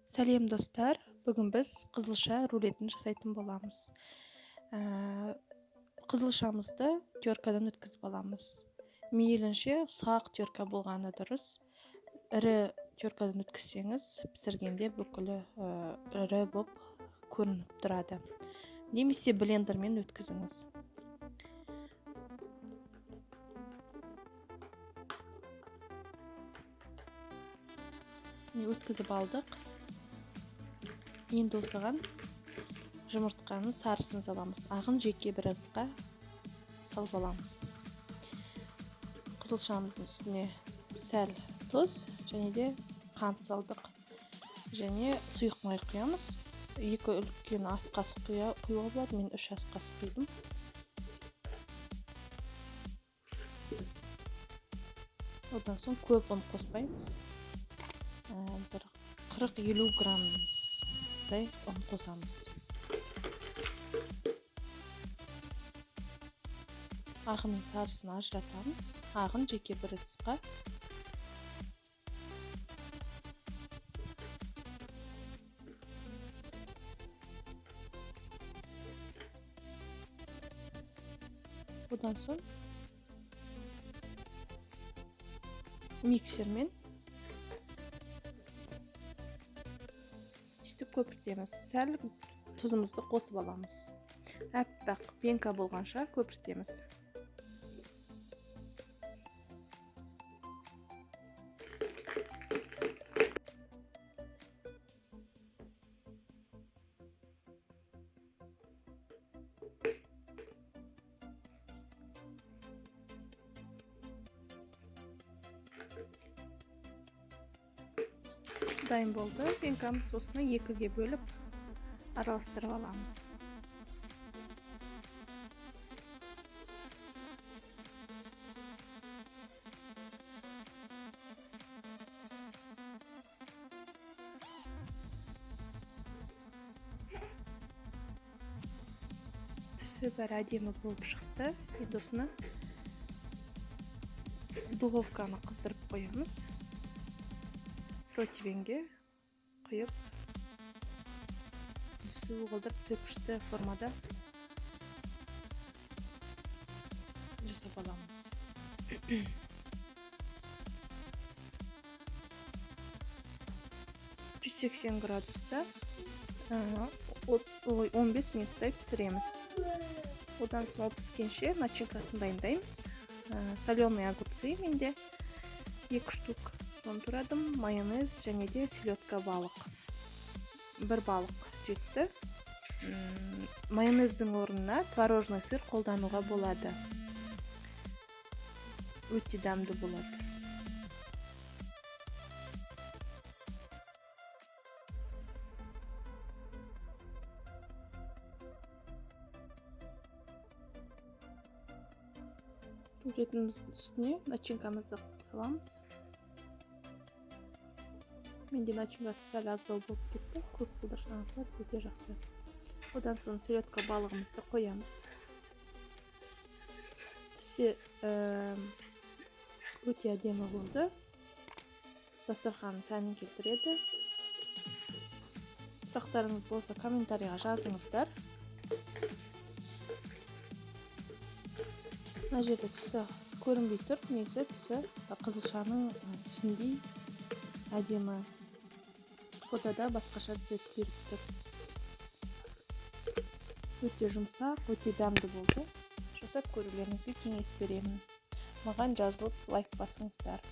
Сәлем достар, бүгін біз қызылша рулетін жасайтын боламыз. Қызылшамызды теркадан өткізіп аламыз. Мейлінше ұсақ терка болғаны дұрыс. Ірі теркадан өткізсеңіз, пісіргенде бүкілі ірі боп көрініп тұрады. Немесе блендермен өткізіңіз. Өткізіп алдық. Енді осыған жұмыртқаның сарысын саламыз. Ағын жеке бір ыдысқа салып аламыз. Қызылшамыздың үстіне сәл тұз және де қант салдық. Және сұйық май құямыз. 2 үлкен ас қасық құюға болады. Мен 3 ас қасық құйдым. Одан соң көп ұн қоспаймыз. Бір 40-50 граммдай ұн қосамыз. Ағы мен сарысын ажыратамыз. Ағын жеке бір ыдысқа. Одан соң миксермен көпіртеміз. Сәл тұзымызды қосып аламыз. Әппақ пенка болғанша көпіртеміз. Дайын болды. Пенкамыз осыны 2-ге бөліп араластырып аламыз. Түсі бәрі әдемі болып шықты. Енді осыны духовканы қыздырып қоямыз. Противенге құйып, су қылдырып төпішті формада жасап аламыз. 180 градуста 15 минуттай пісіреміз. Одан соң піскенше начинкасын дайындаймыз. Соленые огурцы менде 2 штук. Тұрадым, майонез және де селедка балық. 1 балық жетті. Майонездің орнына творожный сыр қолдануға болады. Өте дәмді болады. Рулетіміздің үстіне начинкамызды саламыз. Менде начинкасы сәл аздау болып кетті. Көп қолдырсаңыздар өте жақсы. Одан соң селедка балығымызды қоямыз. Түсі өте әдемі болды. Дастарханның сәнін келтіреді. Сұрақтарыңыз болса комментарийға жазыңыздар. Мына жерде түсі көрінбей тұр. Негізі түсі қызылшаның түсіндей әдемі. Фотода басқаша цвет беріп тұр. Өте жұмсақ, өте дәмді болды. Жасап көрулеріңізге кеңес беремін. Маған жазылып лайк басыңыздар.